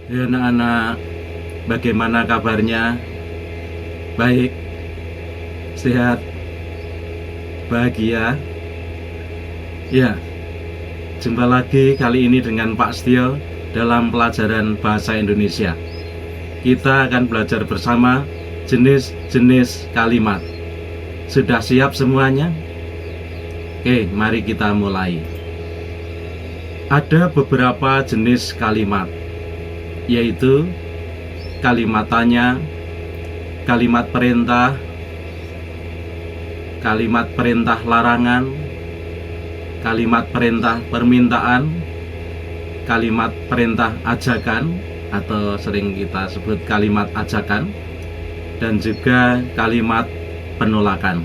Ya anak-anak, bagaimana kabarnya? Baik, sehat, bahagia. Ya, jumpa lagi kali ini dengan Pak Setio dalam pelajaran Bahasa Indonesia. Kita akan belajar bersama jenis-jenis kalimat. Sudah siap semuanya? Oke, mari kita mulai. Ada beberapa jenis kalimat, yaitu kalimat tanya, kalimat perintah larangan, kalimat perintah permintaan, kalimat perintah ajakan atau sering kita sebut kalimat ajakan, dan juga kalimat penolakan.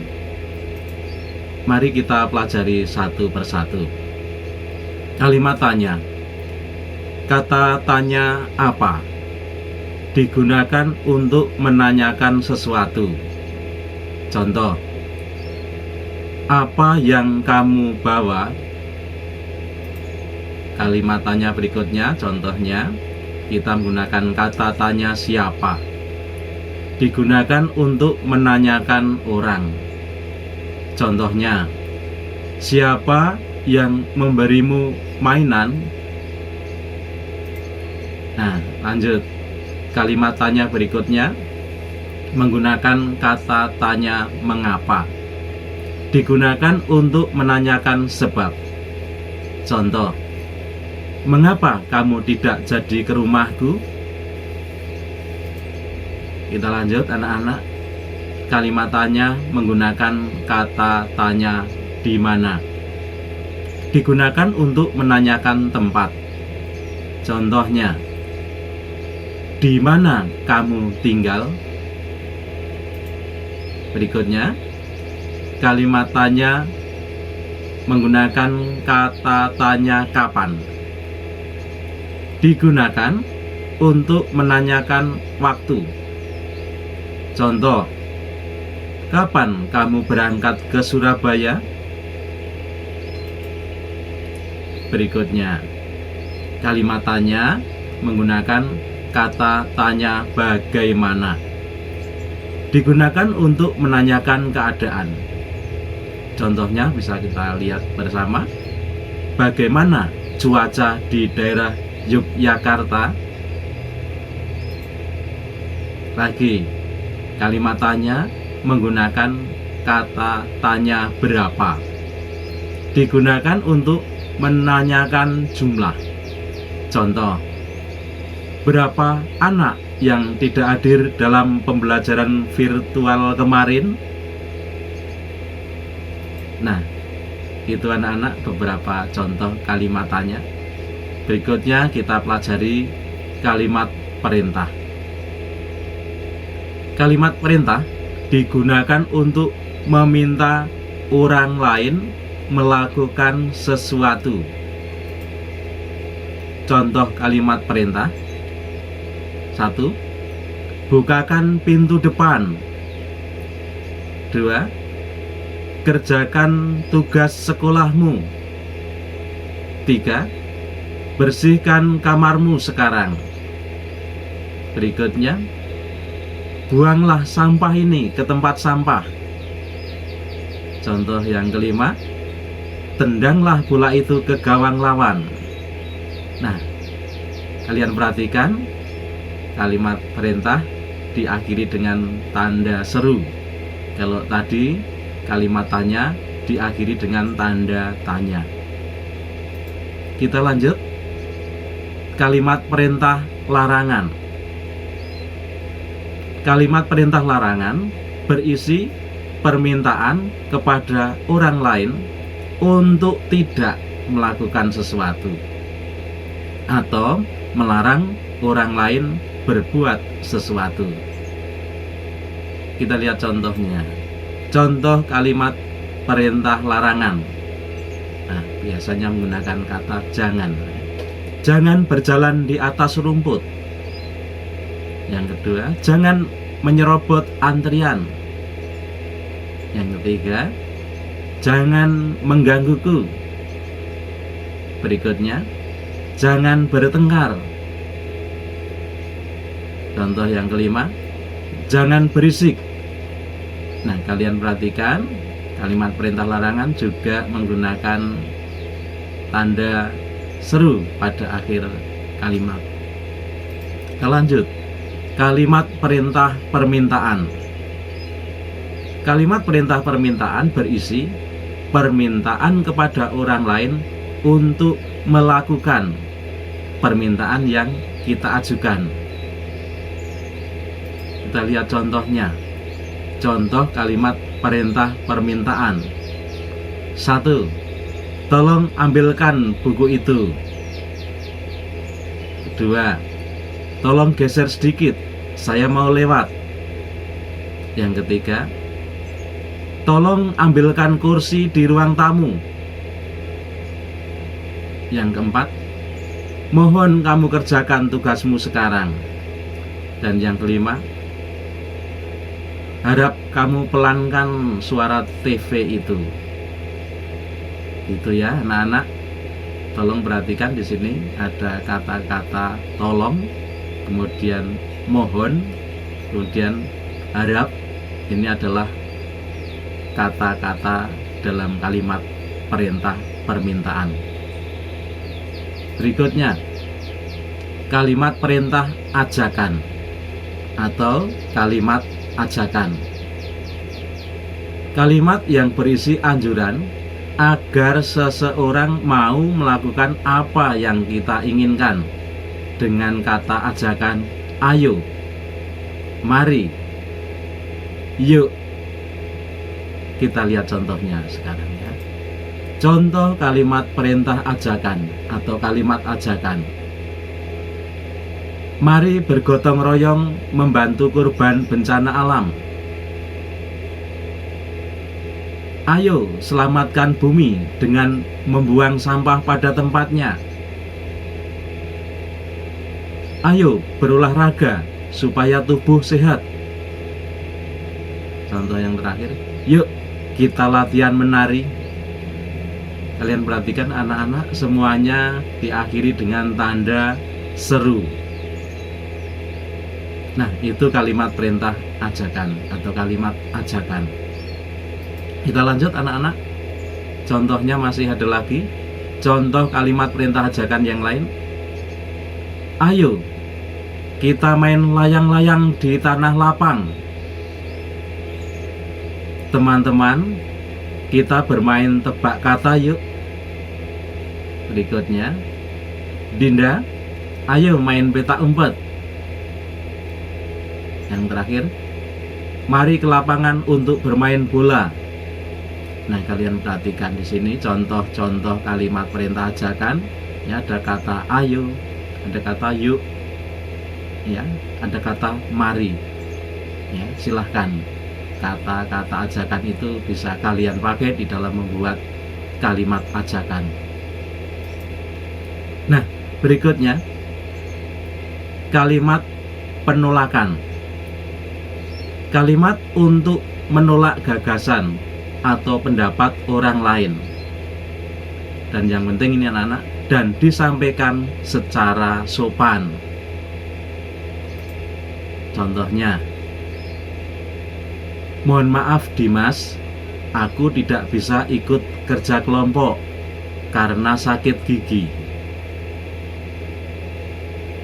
Mari kita pelajari satu persatu. Kalimat tanya. Kata tanya apa? Digunakan untuk menanyakan sesuatu. Contoh, apa yang kamu bawa? Kalimat tanya berikutnya, contohnya, kita menggunakan kata tanya siapa. Digunakan untuk menanyakan orang. Contohnya, siapa yang memberimu mainan? Nah, lanjut. Kalimat tanya berikutnya menggunakan kata tanya mengapa. Digunakan untuk menanyakan sebab. Contoh, mengapa kamu tidak jadi ke rumahku? Kita lanjut anak-anak. Kalimat tanya menggunakan kata tanya di mana. Digunakan untuk menanyakan tempat. Contohnya, di mana kamu tinggal? Berikutnya, kalimat tanya menggunakan kata tanya kapan. Digunakan untuk menanyakan waktu. Contoh, kapan kamu berangkat ke Surabaya? Berikutnya, kalimat tanya menggunakan kata tanya bagaimana. Digunakan untuk menanyakan keadaan. Contohnya bisa kita lihat bersama. Bagaimana cuaca di daerah Yogyakarta? Lagi, kalimat tanya menggunakan kata tanya berapa. Digunakan untuk menanyakan jumlah. Contoh, berapa anak yang tidak hadir dalam pembelajaran virtual kemarin? Nah, itu anak-anak beberapa contoh kalimat tanya. Berikutnya kita pelajari kalimat perintah. Kalimat perintah digunakan untuk meminta orang lain melakukan sesuatu. Contoh kalimat perintah. 1. Bukakan pintu depan. 2. Kerjakan tugas sekolahmu. 3. Bersihkan kamarmu sekarang. Berikutnya, buanglah sampah ini ke tempat sampah. Contoh yang kelima, tendanglah bola itu ke gawang lawan. Nah, kalian perhatikan, kalimat perintah diakhiri dengan tanda seru. Kalau tadi kalimat tanya diakhiri dengan tanda tanya. Kita lanjut. Kalimat perintah larangan. Kalimat perintah larangan berisi permintaan kepada orang lain untuk tidak melakukan sesuatu atau melarang orang lain berbuat sesuatu. Kita lihat contohnya. Contoh kalimat perintah larangan. Nah, biasanya menggunakan kata jangan. Jangan berjalan di atas rumput. Yang kedua, jangan menyerobot antrian. Yang ketiga, jangan menggangguku. Berikutnya, jangan bertengkar. Contoh yang kelima, jangan berisik. Nah, kalian perhatikan kalimat perintah larangan juga menggunakan tanda seru pada akhir kalimat. Kita lanjut. Kalimat perintah permintaan. Kalimat perintah permintaan berisi permintaan kepada orang lain untuk melakukan permintaan yang kita ajukan. Kita lihat contohnya. Contoh kalimat perintah permintaan. 1. Tolong ambilkan buku itu. 2. Tolong geser sedikit, saya mau lewat. Yang ketiga, tolong ambilkan kursi di ruang tamu. Yang keempat, mohon kamu kerjakan tugasmu sekarang. Dan yang kelima, harap kamu pelankan suara TV itu. Itu ya anak-anak. Tolong perhatikan di sini ada kata-kata tolong, kemudian mohon, kemudian harap. Ini adalah kata-kata dalam kalimat perintah permintaan. Berikutnya, kalimat perintah ajakan atau kalimat ajakan. Kalimat yang berisi anjuran agar seseorang mau melakukan apa yang kita inginkan dengan kata ajakan ayo, mari, yuk. Kita lihat contohnya sekarang ya. Contoh kalimat perintah ajakan atau kalimat ajakan. Mari bergotong royong membantu korban bencana alam. Ayo selamatkan bumi dengan membuang sampah pada tempatnya. Ayo berolahraga supaya tubuh sehat. Contoh yang terakhir, yuk kita latihan menari. Kalian perhatikan anak-anak, semuanya diakhiri dengan tanda seru. Nah, itu kalimat perintah ajakan atau kalimat ajakan. Kita lanjut anak-anak. Contohnya masih ada lagi. Contoh kalimat perintah ajakan yang lain. Ayo, kita main layang-layang di tanah lapang. Teman-teman, kita bermain tebak kata yuk. Berikutnya, Dinda, ayo main petak umpet. Yang terakhir, mari ke lapangan untuk bermain bola. Nah, kalian perhatikan di sini contoh-contoh kalimat perintah ajakan. Ya, ada kata ayo, ada kata yuk, ya, ada kata mari. Ya, silahkan. Kata-kata ajakan itu bisa kalian pakai di dalam membuat kalimat ajakan. Nah, berikutnya kalimat penolakan. Kalimat untuk menolak gagasan atau pendapat orang lain. Dan yang penting ini anak-anak, dan disampaikan secara sopan. Contohnya, mohon maaf Dimas, aku tidak bisa ikut kerja kelompok karena sakit gigi.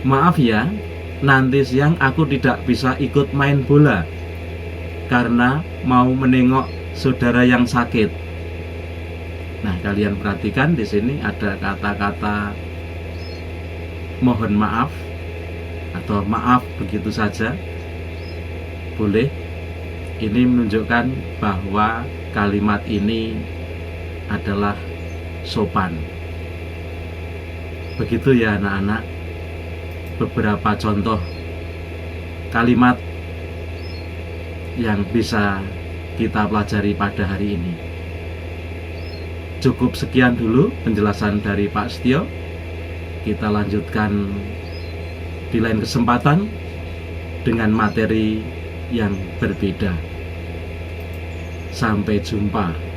Maaf ya, nanti siang aku tidak bisa ikut main bola karena mau menengok saudara yang sakit. Nah, kalian perhatikan di sini ada kata-kata mohon maaf atau maaf begitu saja. Boleh. Ini menunjukkan bahwa kalimat ini adalah sopan. Begitu ya anak-anak, beberapa contoh kalimat yang bisa kita pelajari pada hari ini. Cukup sekian dulu penjelasan dari Pak Setio. Kita lanjutkan di lain kesempatan dengan materi yang berbeda. Sampai jumpa.